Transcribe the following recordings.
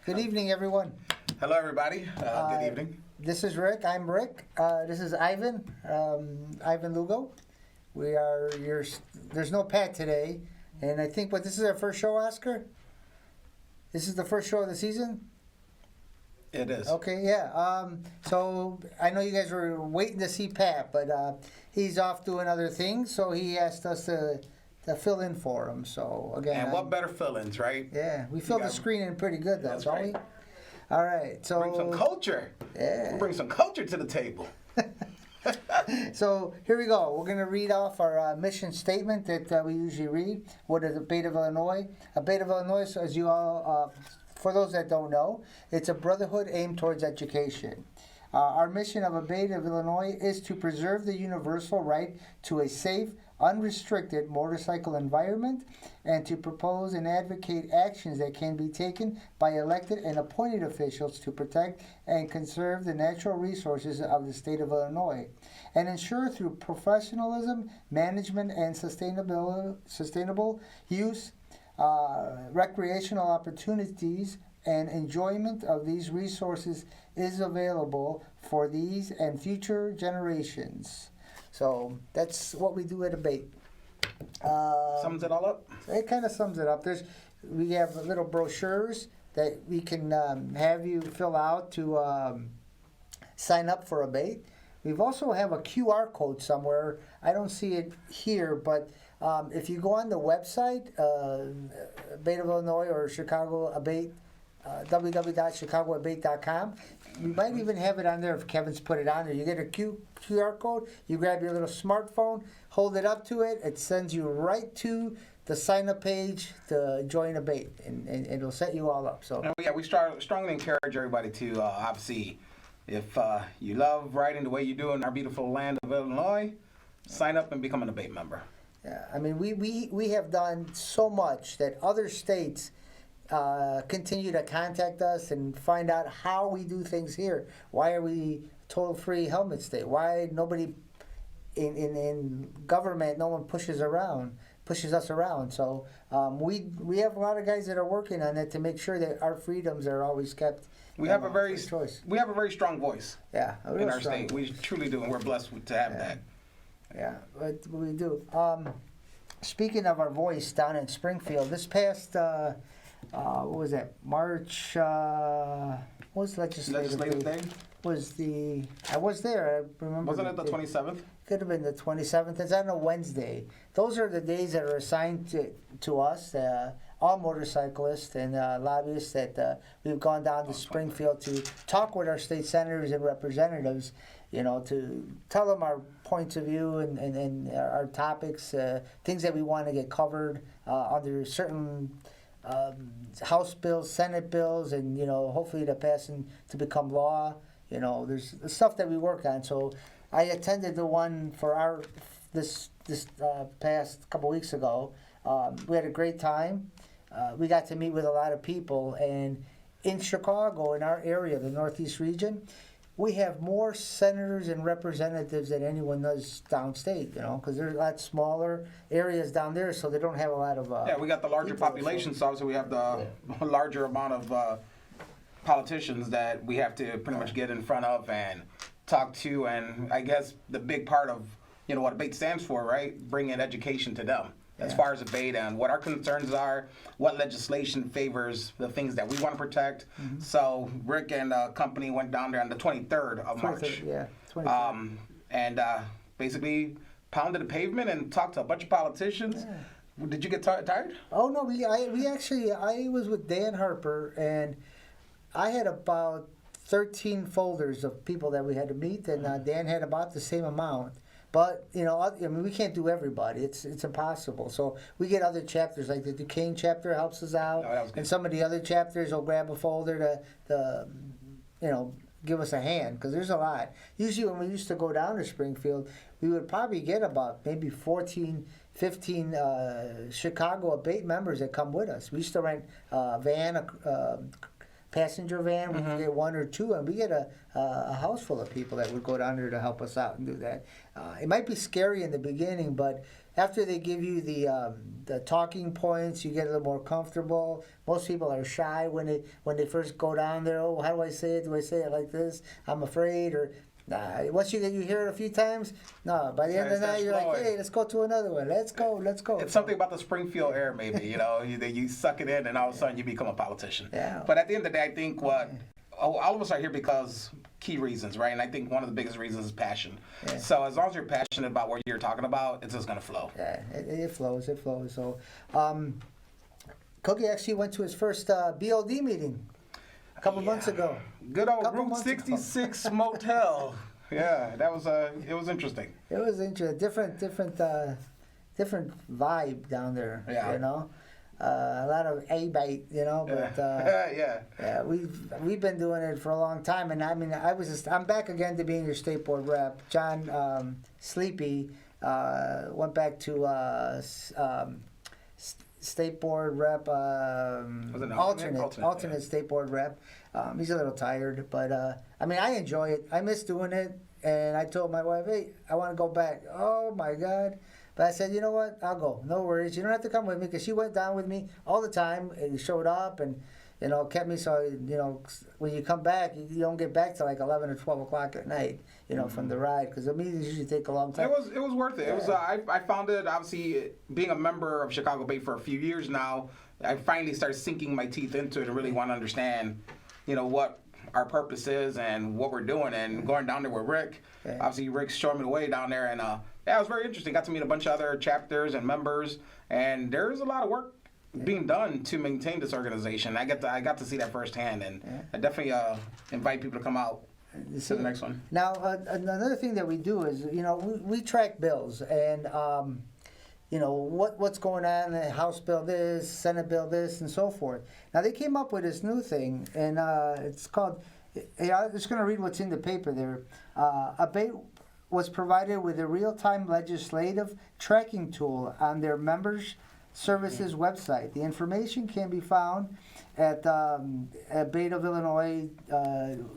Good evening, everyone. Hello, everybody. Good evening. This is Rick. I'm Rick. This is Ivan. Ivan Lugo. We are your. There's no Pat today, and I think this is our first show, Oscar. This is the first show of the season. It is. Okay, yeah. So I know you guys were waiting to see Pat, but he's off doing other things, so he asked us to fill in for him. So again, And what better fill-ins, right? Yeah, we filled the screen in pretty good, though, That's don't right. we? All right, so Bring some culture. Yeah. We'll bring some culture to the table. So here we go. We're going to read off our mission statement that we usually read. What is A.B.A.T.E of Illinois? A.B.A.T.E of Illinois, so as you all, for those that don't know, it's a brotherhood aimed towards education. Our mission of A.B.A.T.E of Illinois is to preserve the universal right to a safe, unrestricted motorcycle environment and to propose and advocate actions that can be taken by elected and appointed officials to protect and conserve the natural resources of the state of Illinois and ensure through professionalism, management, and sustainable use, recreational opportunities and enjoyment of these resources is available for these and future generations. So that's what we do at A.B.A.T.E. Sums it all up? It kind of sums it up. We have little brochures that we can have you fill out to sign up for A.B.A.T.E. We've also have a QR code somewhere. I don't see it here, but if you go on the website, A.B.A.T.E of Illinois or Chicago A.B.A.T.E, www.chicagoabate.com. You might even have it on there if Kevin's put it on there. You get a QR code, you grab your little smartphone, hold it up to it, it sends you right to the sign-up page to join A.B.A.T.E, and it'll set you all up. So And we strongly encourage everybody to, obviously, if you love riding the way you do in our beautiful land of Illinois, sign up and become an A.B.A.T.E member. yeah, I mean, we have done so much that other states continue to contact us and find out how we do things here. Why are we total free helmet state? Why nobody in government, no one pushes us around. So we have a lot of guys that are working on it to make sure that our freedoms are always kept. We have a very strong voice. Yeah, in our state. We truly do, and we're blessed to have that. Yeah, but we do. Speaking of our voice down in Springfield, this past what was that? March. What was Legislative Day? I was there. I remember. Wasn't it the 27th? Could have been the 27th. It's on a Wednesday. Those are the days that are assigned to us, all motorcyclists and lobbyists that we've gone down to Springfield to talk with our state senators and representatives, to tell them our points of view and our topics, things that we want to get covered under certain House bills, Senate bills, and hopefully to pass and to become law. There's stuff that we work on. So I attended the one for this past couple weeks ago. We had a great time. We got to meet with a lot of people, and in Chicago, in our area, the Northeast region, we have more senators and representatives than anyone does downstate, because there's a lot smaller areas down there, so they don't have a lot of yeah, we got the larger population, so obviously we have the larger amount of politicians that we have to pretty much get in front of and talk to, and I guess the big part of what A.B.A.T.E stands for, right? Bringing education to them. As far as A.B.A.T.E and what our concerns are, what legislation favors the things that we want to protect. Mm-hmm. So Rick and the company went down there on the 23rd of March. Yeah, 23rd. And basically pounded the pavement and talked to a bunch of politicians. Yeah. Did you get tired? Oh, no. I was with Dan Harper, and I had about 13 folders of people that we had to meet, and Dan had about the same amount. But, we can't do everybody. It's impossible. So we get other chapters, like the Duquesne chapter helps us out. Oh, and some of the other chapters will grab a folder to give us a hand, because there's a lot. Usually when we used to go down to Springfield, we would probably get about maybe 14, 15 Chicago A.B.A.T.E members that come with us. We used to rent a van, passenger van. We could get one or two, and we get a house full of people that would go down there to help us out and do that. It might be scary in the beginning, but after they give you the talking points, you get a little more comfortable. Most people are shy when they first go down there. Oh, how do I say it? Do I say it like this? I'm afraid. Or once you hear it a few times, no. By the end of the night, you're like, hey, let's go to another one. Let's go. It's something about the Springfield air, maybe. You suck it in, and all of a sudden you become a politician. Yeah. But at the end of the day, I think all of us are here because key reasons, right? And I think one of the biggest reasons is passion. Yeah. So as long as you're passionate about what you're talking about, it's just gonna flow. Yeah, it flows. It flows. So, Cookie actually went to his first BOD meeting a couple months ago. Good old Route 66 motel. Yeah, it was interesting. It was interesting. Different vibe down there. Yeah. A lot of A.B.A.T.E, but yeah, we've been doing it for a long time, and I mean, I'm back again to being your state board rep. John Sleepy went back to state board rep, alternate state board rep. He's a little tired, but I mean, I enjoy it. I miss doing it, and I told my wife, hey, I want to go back. Oh my God. But I said, you know what? I'll go. No worries. You don't have to come with me, because she went down with me all the time and showed up and, kept me. So, when you come back, you don't get back till like 11 or 12 o'clock at night, from the ride, because the meetings usually take a long time. It was worth it. Yeah. It was. I found it, obviously, being a member of Chicago A.B.A.T.E for a few years now, I finally started sinking my teeth into it and really want to understand, what our purpose is and what we're doing, and going down there with Rick. Yeah. Obviously, Rick's showing me the way down there, and it was very interesting. Got to meet a bunch of other chapters and members, and there's a lot of work being done to maintain this organization. I got to see that firsthand, and I definitely invite people to come out to the next one. Now, another thing that we do is, we track bills, and what's going on, the House bill this, Senate bill this, and so forth. Now, they came up with this new thing, and it's called, I'm just going to read what's in the paper there. A.B.A.T.E was provided with a real-time legislative tracking tool on their members' services website. The information can be found at A.B.A.T.E of Illinois.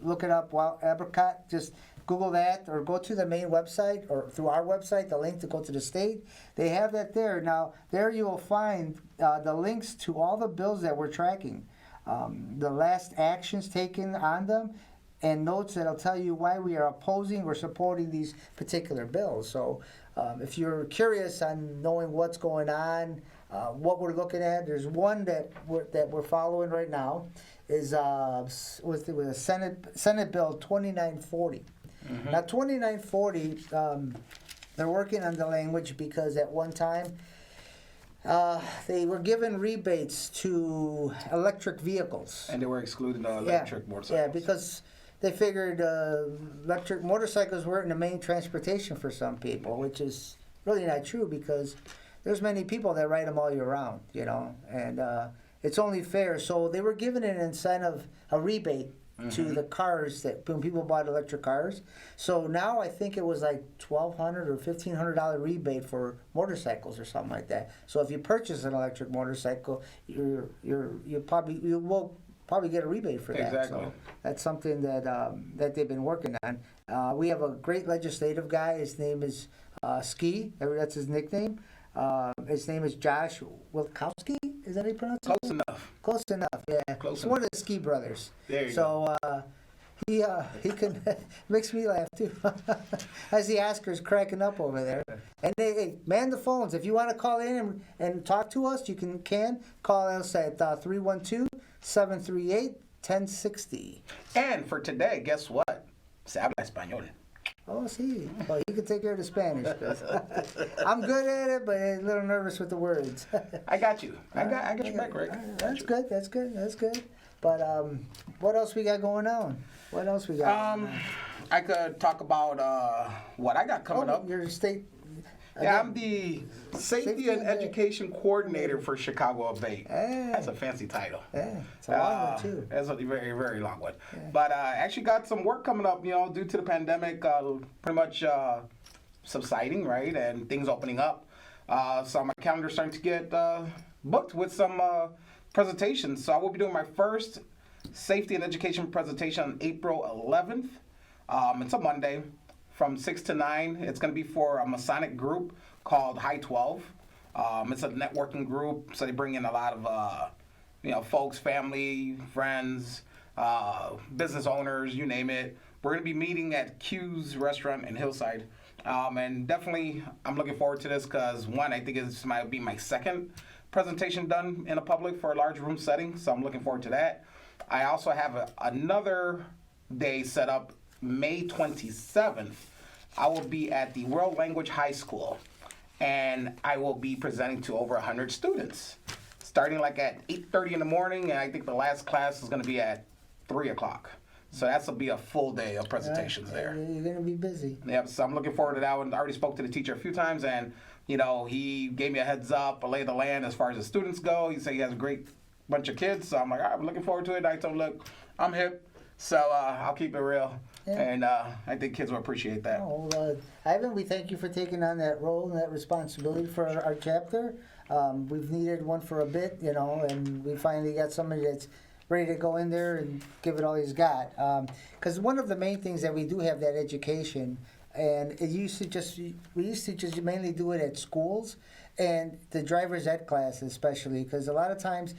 Look it up, A.B.A.T.E, just Google that, or go to the main website, or through our website, the link to go to the state. They have that there. Now, there you will find the links to all the bills that we're tracking, the last actions taken on them, and notes that'll tell you why we are opposing or supporting these particular bills. So if you're curious on knowing what's going on, what we're looking at, there's one that we're following right now, is with a Senate Bill 2940. Mm-hmm. Now 2940, they're working on the language because at one time they were given rebates to electric vehicles. And they were excluding the electric motorcycles. Yeah, because they figured electric motorcycles weren't the main transportation for some people, which is really not true, because there's many people that ride them all year round, and it's only fair. So they were given an incentive, a rebate to the cars when people bought electric cars. So now I think it was like $1,200 or $1,500 rebate for motorcycles or something like that. So if you purchase an electric motorcycle, you will probably get a rebate for that. Exactly. So that's something that they've been working on. We have a great legislative guy. His name is Ski. That's his nickname. His name is Josh Wilkowski. Is that how you pronounce it? Close enough. Close enough. Yeah. Close One of the Ski brothers. There you go. So he can makes me laugh too. As the Oscars cracking up over there. And hey, man the phones. If you want to call in and talk to us, you can call us at 312-738-1060. And for today, guess what? Se habla español. Oh, sí. Well, you can take care of the Spanish. I'm good at it, but a little nervous with the words. I got you. I got your back, Rick. That's good. That's good. But what else we got going on? What else we got? I could talk about what I got coming up. Your state. Yeah, I'm the Safety and Education Coordinator for Chicago A.B.A.T.E. Hey. That's a fancy title. Yeah, it's a long one too. That's a very, very long one. Yeah. But I actually got some work coming up, due to the pandemic, pretty much subsiding, right, and things opening up. So my calendar's starting to get booked with some presentations. So I will be doing my first Safety and Education presentation on April 11th. It's a Monday. From 6 to 9, it's going to be for a Masonic group called High 12. It's a networking group, so they bring in a lot of folks, family, friends, business owners, you name it. We're going to be meeting at Q's Restaurant in Hillside. And definitely, I'm looking forward to this because, one, I think this might be my second presentation done in a public for a large room setting, so I'm looking forward to that. I also have another day set up May 27th. I will be at the World Language High School, and I will be presenting to over 100 students, starting like at 8:30 in the morning, and I think the last class is going to be at 3 o'clock. So that's will be a full day of presentations there. You're going to be busy. Yep, so I'm looking forward to that one. I already spoke to the teacher a few times, and he gave me a heads up, a lay of the land as far as the students go. He said he has a great bunch of kids, so I'm like, all right, I'm looking forward to it. And I told him, look, I'm hip, so I'll keep it real. Yeah. And I think kids will appreciate that. Ivan, we thank you for taking on that role and that responsibility for our chapter. We've needed one for a bit, and we finally got somebody that's ready to go in there and give it all he's got. Because one of the main things that we do have that education, and we used to just mainly do it at schools and the driver's ed class especially, because a lot of times,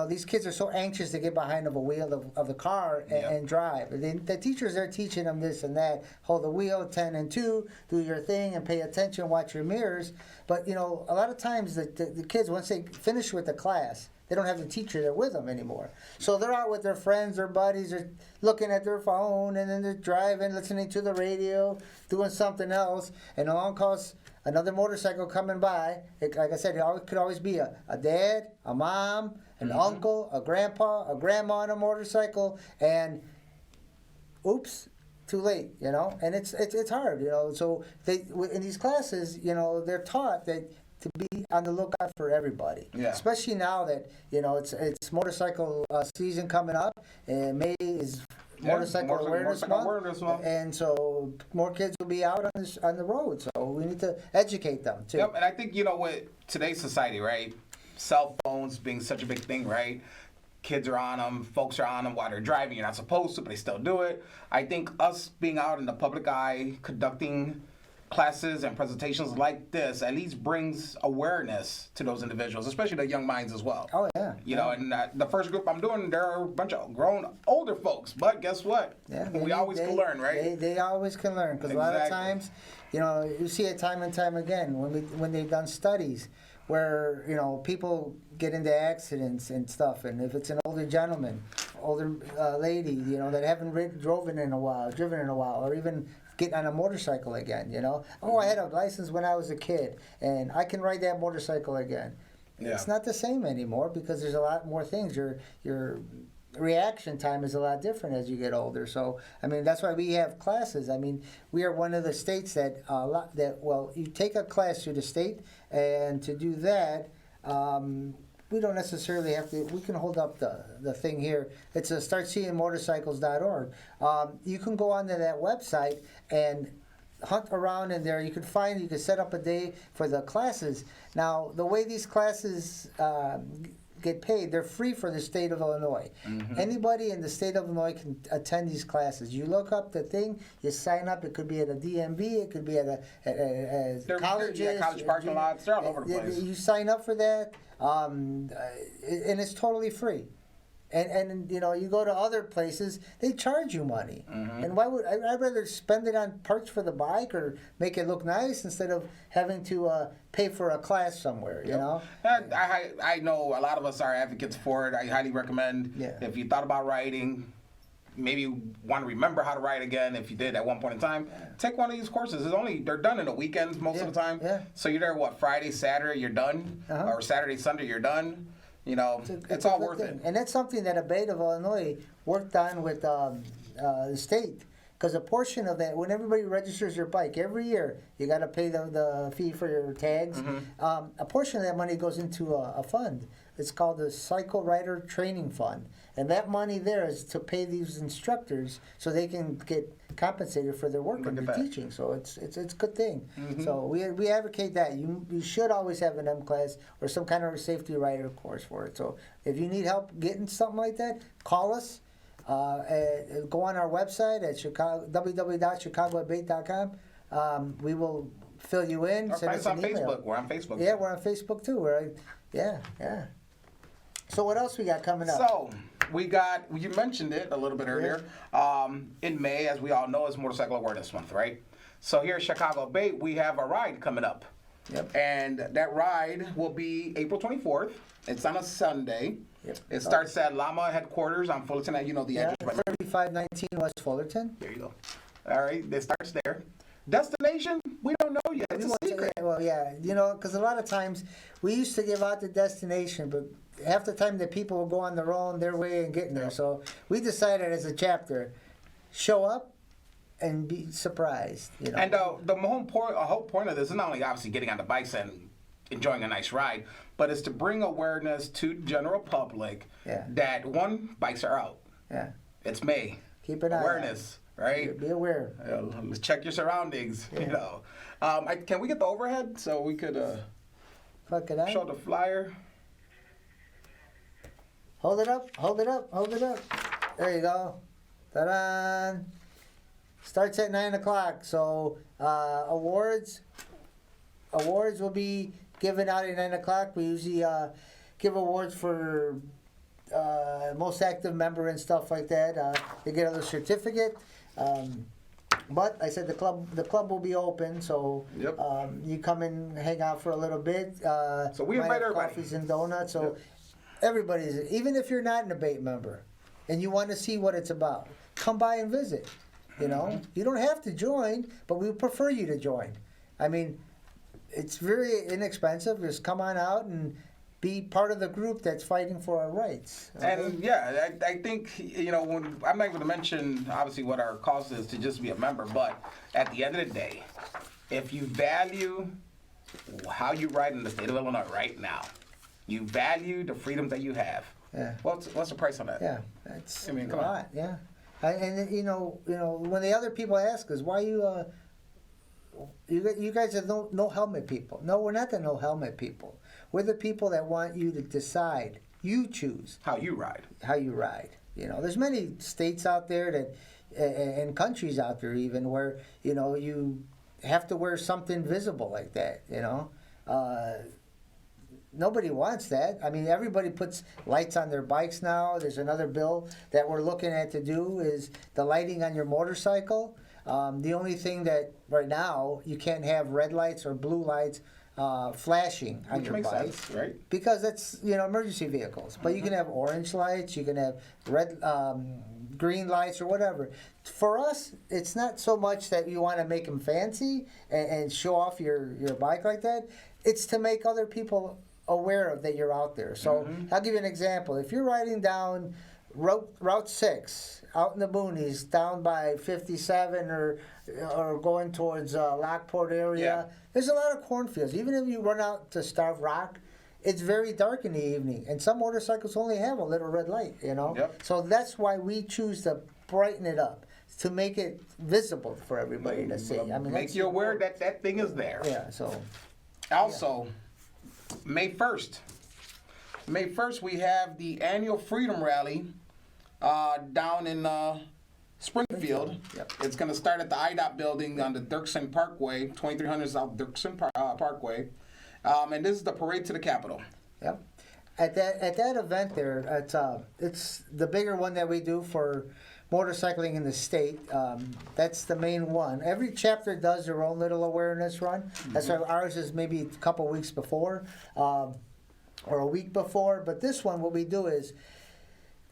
these kids are so anxious to get behind of a wheel of the car and drive. The teachers are teaching them this and that, hold the wheel, 10 and 2, do your thing and pay attention, watch your mirrors. But, a lot of times the kids, once they finish with the class, they don't have the teacher there with them anymore. So they're out with their friends, their buddies, they're looking at their phone, and then they're driving, listening to the radio, doing something else, and along comes another motorcycle coming by. Like I said, it could always be a dad, a mom, an uncle, a grandpa, a grandma on a motorcycle, and oops, too late, and it's hard, So in these classes, they're taught that to be on the lookout for everybody. Yeah. Especially now that, it's motorcycle season coming up, and May is Motorcycle Awareness Month. And so more kids will be out on the road, so we need to educate them too. Yep, and I think, with today's society, right, cell phones being such a big thing, right, kids are on them, folks are on them while they're driving. You're not supposed to, but they still do it. I think us being out in the public eye, conducting classes and presentations like this at least brings awareness to those individuals, especially the young minds as well. Oh, yeah. And the first group I'm doing, there are a bunch of grown, older folks, but guess what? Yeah, we always can learn, right? They always can learn, because a lot of times, you see it time and time again when they've done studies where, people get into accidents and stuff, and if it's an older gentleman, older lady, that haven't driven in a while, or even get on a motorcycle again, Oh, I had a license when I was a kid, and I can ride that motorcycle again. Yeah. It's not the same anymore because there's a lot more things. Your reaction time is a lot different as you get older. So, that's why we have classes. We are one of the states that you take a class through the state, and to do that, we don't necessarily have to. We can hold up the thing here. It's startseeingmotorcycles.org. You can go onto that website and hunt around in there. You can set up a day for the classes. Now, the way these classes get paid, they're free for the state of Illinois. Mm-hmm. Anybody in the state of Illinois can attend these classes. You look up the thing, you sign up. It could be at a DMV, it could be at colleges. Yeah, college parking lots. They're all over the place. You sign up for that, and it's totally free. And you go to other places, they charge you money. Mm-hmm. And why would I'd rather spend it on parts for the bike or make it look nice instead of having to pay for a class somewhere, And I know a lot of us are advocates for it. I highly recommend if you thought about riding, maybe you want to remember how to ride again if you did at one point in time, take one of these courses. They're done in the weekends most of the time. Yeah. So you're there, Friday, Saturday, you're done. Uh-huh. Or Saturday, Sunday, you're done. It's all worth it. And that's something that A.B.A.T.E of Illinois worked on with the state. Because a portion of that, when everybody registers their bike, every year you got to pay the fee for your tags. Mm-hmm. A portion of that money goes into a fund. It's called the Cycle Rider Training Fund. And that money there is to pay these instructors so they can get compensated for their work and their teaching. So it's a good thing. Mm-hmm. So we advocate that. You should always have an M class or some kind of safety rider course for it. So if you need help getting something like that, call us. Go on our website at www.chicagoabate.com. We will fill you in. Or Send find us on an email. Facebook. We're on Facebook. Yeah, we're on Facebook too. Yeah. So what else we got coming up? So you mentioned it a little bit earlier. In May, as we all know, is Motorcycle Awareness Month, right? So here at Chicago A.B.A.T.E, we have a ride coming up. Yep. And that ride will be April 24th. It's on a Sunday. Yep. It starts at Llama headquarters on Fullerton. You know the address. Right? 3519 West Fullerton. There you go. All right, it starts there. Destination, we don't know yet. It's a secret. Well, yeah, because a lot of times we used to give out the destination, but half the time the people will go on their way and getting there. So we decided as a chapter, show up and be surprised. And the whole point of this is not only obviously getting on the bikes and enjoying a nice ride, but it's to bring awareness to general public that bikes are out. Yeah. It's May. Keep an eye awareness. Right? Be aware. Let's check your surroundings. Yeah. Can we get the overhead so we could show the flyer? Hold it up. There you go. Ta-da! Starts at 9 o'clock. So awards will be given out at 9 o'clock. We usually give awards for most active member and stuff like that. They get a little certificate. But I said the club will be open, so you come and hang out for a little bit. So we invite everybody. Coffees and donuts. So everybody's, even if you're not an A.B.A.T.E member and you want to see what it's about, come by and visit. You don't have to join, but we prefer you to join. I mean, it's very inexpensive. Just come on out and be part of the group that's fighting for our rights. Okay? And I think, when I'm not going to mention obviously what our cost is to just be a member, but at the end of the day, if you value how you ride in the state of Illinois right now, you value the freedom that you have. Yeah. What's the price on that? Yeah, that's come a lot. On. Yeah, and when the other people ask us why you guys are no helmet people. No, we're not the no helmet people. We're the people that want you to decide. You choose how you ride. There's many states out there and countries out there even where you have to wear something visible like that. Nobody wants that. I mean, everybody puts lights on their bikes now. There's another bill that we're looking at to do is the lighting on your motorcycle. The only thing that right now you can't have red lights or blue lights flashing on your bike, sense, right? Because that's emergency vehicles. But you can have orange lights, you can have red, green lights, or whatever. For us, it's not so much that you want to make them fancy and show off your bike like that. It's to make other people aware of that you're out there. So I'll give you an example. If you're riding down Route 6 out in the boonies, down by 57 or going towards Lockport area, there's a lot of cornfields. Even if you run out to Starved Rock, it's very dark in the evening, and some motorcycles only have a little red light, So that's why we choose to brighten it up, to make it visible for everybody to see. I mean, make you aware that thing is there. Yeah, so. Also, May 1st. May 1st, we have the annual Freedom Rally down in Springfield. Yep. It's going to start at the A.B.A.T.E building on the Dirksen Parkway, 2300 South Dirksen Parkway. And this is the parade to the Capitol. Yep. At that event there, it's the bigger one that we do for motorcycling in the state. That's the main one. Every chapter does their own little awareness run. That's why ours is maybe a couple weeks before or a week before. But this one, what we do is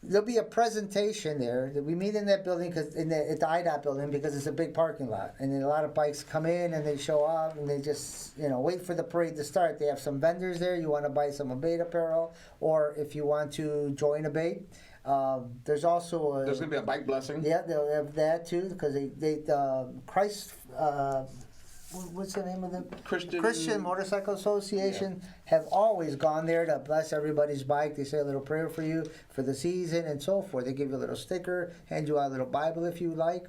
there'll be a presentation there that we meet in that building at the A.B.A.T.E building because it's a big parking lot, and then a lot of bikes come in and they show up and they just wait for the parade to start. They have some vendors there. You want to buy some A.B.A.T.E apparel, or if you want to join A.B.A.T.E. There's also there's gonna be a bike blessing. Yeah, they'll have that too because they Christ. What's the name of the Christian Motorcycle Association have always gone there to bless everybody's bike. They say a little prayer for you for the season and so forth. They give you a little sticker, hand you out a little Bible if you like.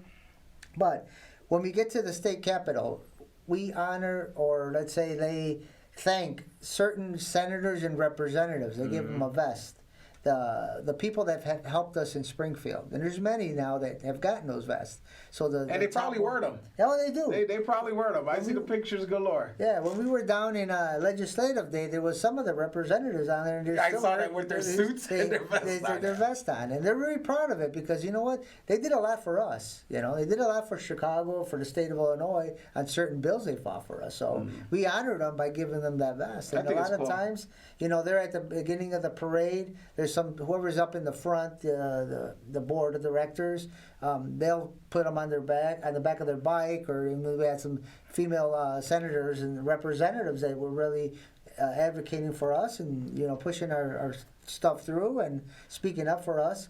But when we get to the state capitol, we honor, or let's say they thank certain senators and representatives. They give them a vest. the people that have helped us in Springfield, and there's many now that have gotten those vests. So and they probably wear them. Oh, they do. They probably wear them. I see the pictures galore. Yeah, when we were down in Legislative Day, there was some of the representatives on there, and I saw that with their suits and their vests on. Their vest on, and they're very proud of it because you know what? They did a lot for us. You know, they did a lot for Chicago, for the state of Illinois on certain bills they fought for us. So we honored them by giving them that vest. And a lot of times, you know, they're at the beginning of the parade. There's whoever's up in the front, the board of directors. They'll put them on the back of their bike, or we had some female senators and representatives that were really advocating for us and pushing our stuff through and speaking up for us.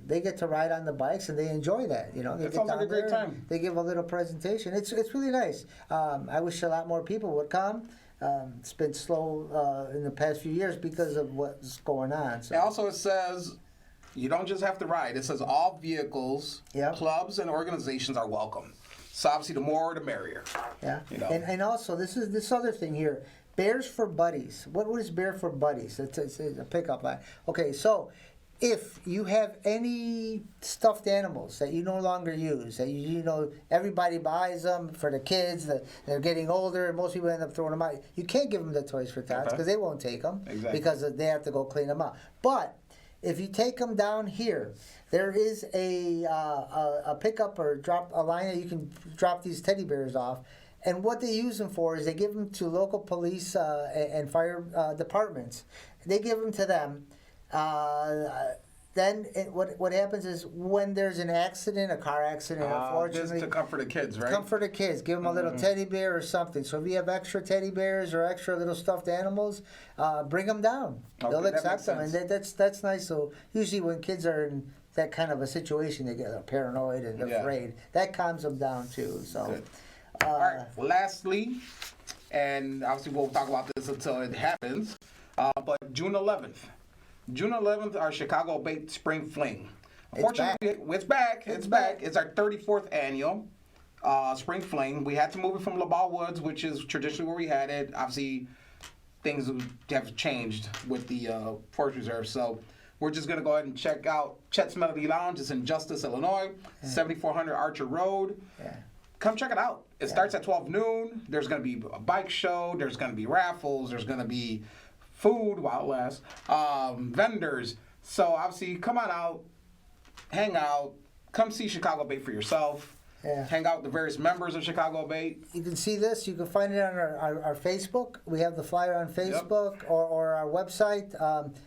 They get to ride on the bikes and they enjoy that. They it get sounds down like a great there, time. they give a little presentation. It's really nice. I wish a lot more people would come. It's been slow in the past few years because of what's going on. So. And also it says you don't just have to ride. It says all vehicles, clubs, and organizations are welcome. So obviously the more the merrier. Yeah. And also this other thing here. Bears for Buddies. What is Bear for Buddies? It's a pickup line. Okay, so if you have any stuffed animals that you no longer use, that everybody buys them for the kids, they're getting older, and most people end up throwing them out. You can't give them the Toys for Tots because they won't take them because they have to go clean them up. But if you take them down here, there is a pickup or a line that you can drop these teddy bears off. And what they use them for is they give them to local police and fire departments. They give them to them. Then what happens is when there's an accident, a car accident, unfortunately. Just to comfort the kids, right? Comfort the kids. Give them a little teddy bear or something. So if you have extra teddy bears or extra little stuffed animals, bring them down. Okay, they'll accept them. sense. And that's nice. So usually when kids are in that kind of a situation, they get paranoid and afraid. That calms them down too. So. Good. All right. Lastly, and obviously we'll talk about this until it happens, but June 11th, our Chicago A.B.A.T.E Spring Fling. Unfortunately, it's back. It's back. It's our 34th annual Spring Fling. We had to move it from LaBaugh Woods, which is traditionally where we had it. Obviously, things have changed with the Forest Reserve, so we're just going to go ahead and check out Chet's Melody Lounge. It's in Justice, Illinois, 7400 Archer Road. Yeah. Come check it out. It starts at 12 noon. There's going to be a bike show. There's going to be raffles. There's going to be food while it lasts, vendors. So obviously, come on out, hang out, come see Chicago A.B.A.T.E for yourself. Yeah. Hang out with the various members of Chicago A.B.A.T.E. You can see this. You can find it on our Facebook. We have the flyer on Facebook or our website.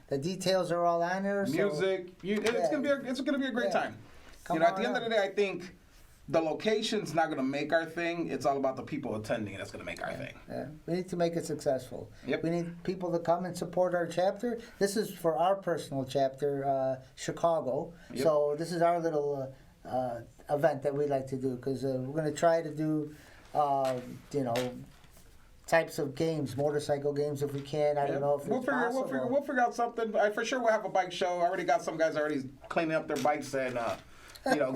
The details are all on there. Music. It's gonna be a great time. At the end of the day, I think the location's not going to make our thing. It's all about the people attending that's going to make our thing. Yeah. We need to make it successful. Yep. We need people to come and support our chapter. This is for our personal chapter, Chicago. Yep. So this is our little event that we like to do because we're going to try to do, types of games, motorcycle games if we can. I don't know if it's possible. We'll figure out something. For sure we'll have a bike show. I already got some guys already cleaning up their bikes and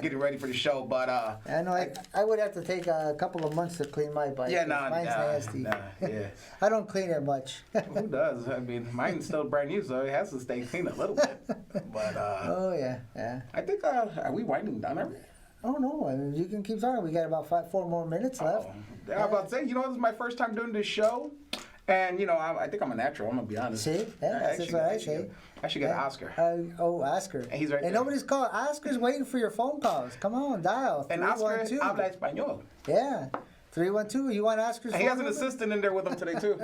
getting ready for the show, but I know I would have to take a couple of months to clean my bike. Yeah, mine's nasty. I don't clean it much. Who does? I mean, mine's still brand new, so it has to stay clean a little bit. But oh yeah. I think are we winding down already? Oh no, I mean, you can keep talking. We got about 4 more minutes left. I was about to say, this is my first time doing this show. And, I think I'm a natural, I'm going to be honest. See? Yeah, that's what I say. I should get an Oscar. Oscar. And he's right there. And nobody's calling. Oscar's waiting for your phone calls. Come on, dial. And Oscar habla español. Yeah. 312. You want Oscar's phone He has an assistant in there with him today, too.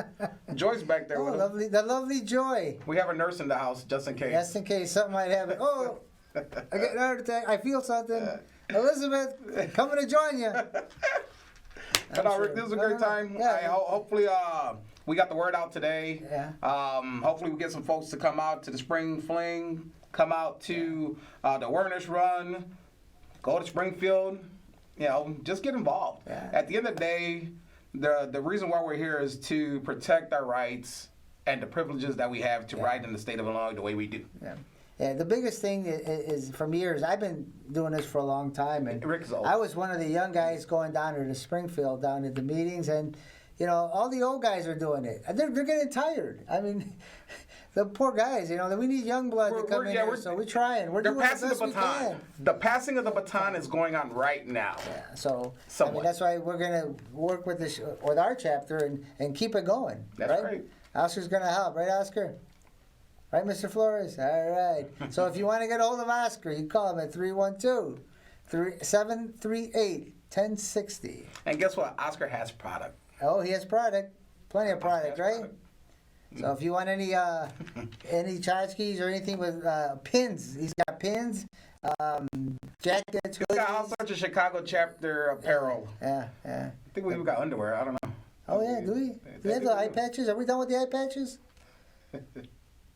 Joy's back there with him. The lovely Joy. We have a nurse in the house, just in case. Just in case something might happen. Oh, I get an heart attack. I feel something. Elizabeth, coming to join you. Rick, this was a great time. Yeah. Hopefully, we got the word out today. Yeah. Hopefully, we get some folks to come out to the Spring Fling, come out to the awareness run, go to Springfield. Just get involved. Yeah. At the end of the day, the reason why we're here is to protect our rights and the privileges that we have to ride in the state of Illinois the way we do. Yeah. Yeah, the biggest thing is from years, I've been doing this for a long time, and Rick's old. I was one of the young guys going down to Springfield, down to the meetings, and all the old guys are doing it. They're getting tired. I mean, the poor guys, you know, we need young blood to come in here, so we're trying. We're They're doing the passing best the we baton. can. The passing of the baton is going on right now. Yeah, so I Somewhat. mean, that's why we're gonna work with this with our chapter and keep it going. That's right. Oscar's gonna help, right, Oscar? Right, Mr. Flores? All right. So if you want to get a hold of Oscar, you call him at 312-738-1060. And guess what? Oscar has product. Oh, he has product. Plenty of product, Oscar has right? So if you want any tchotchkes or anything with pins, he's got pins, jackets, He's got all hoodies. sorts of Chicago chapter apparel. Yeah. I think we even got underwear. I don't know. Oh yeah, do we? Do we have the eye patches? Are we done with the eye patches?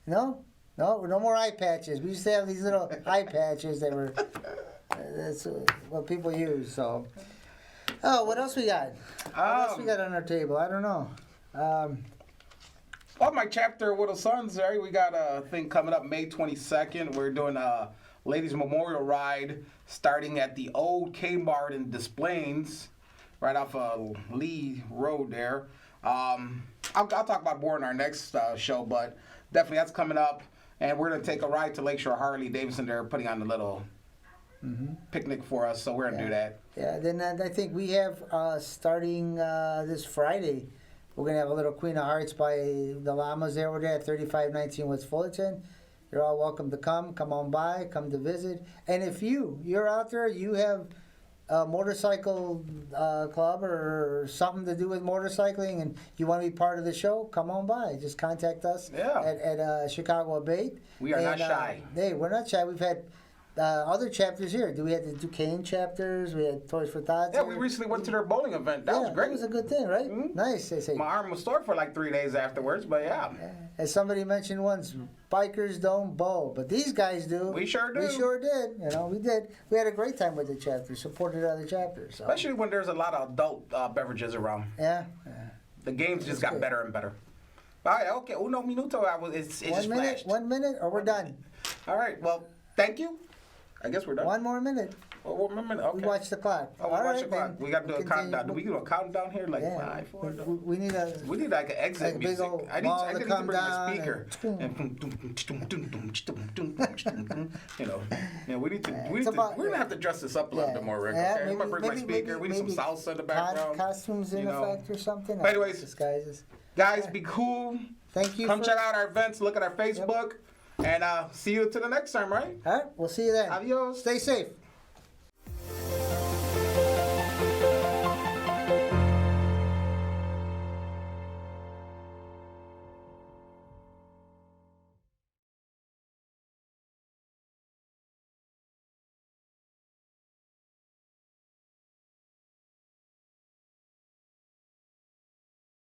No, no more eye patches. We used to have these little eye patches that were. That's what people use. So, oh, what else we got? What else we got on our table? I don't know. Well, my chapter with the Sons, right? We got a thing coming up May 22nd. We're doing a ladies' memorial ride starting at the old Kmart in Des Plaines, right off of Lee Road there. I'll talk about more in our next show, but definitely that's coming up. And we're going to take a ride to Lakeshore Harley Davidson. They're putting on a little picnic for us, so we're going to do that. Yeah, then I think we have starting this Friday. We're going to have a little Queen of Hearts by the Llamas there. We're there at 3519 West Fullerton. You're all welcome to come. Come on by. Come to visit. And if you're out there, you have a motorcycle club or something to do with motorcycling and you want to be part of the show, come on by. Just contact us at Chicago A.B.A.T.E. We are not shy. Hey, we're not shy. We've had other chapters here. We had the Duquesne chapters. We had Toys for Tots. Yeah, we recently went to their bowling event. That was great. That was a good thing, right? Mm-hmm. Nice. They say. My arm was sore for like 3 days afterwards, but yeah. As somebody mentioned once, bikers don't bowl, but these guys do. We sure do. We sure did. You know, we did. We had a great time with the chapter. Supported other chapters. So. Especially when there's a lot of adult beverages around. Yeah. The games just got better and better. All right, okay. Uno minuto. It just flashed. 1 minute, or we're done. All right. Well, thank you. I guess we're done. One more minute. Oh, 1 minute. Okay. We watch the clock. Oh, we All watch right, the clock. then. We got to do a Continue. countdown. Do we do a countdown here? Like 5, 4. We need a. We need like an exit like a big music. old I ball need to to come bring my down speaker. You know, yeah, we're gonna have to dress this up a little bit more, Rick. Okay, I'm gonna bring my speaker. We need some salsa in the background. Costumes in effect or something. But anyways, disguises. Guys, be cool. Thank you. Come check out our events. Look at our Facebook, and see you to the next time, right? All right, we'll see you then. Adios. Stay safe.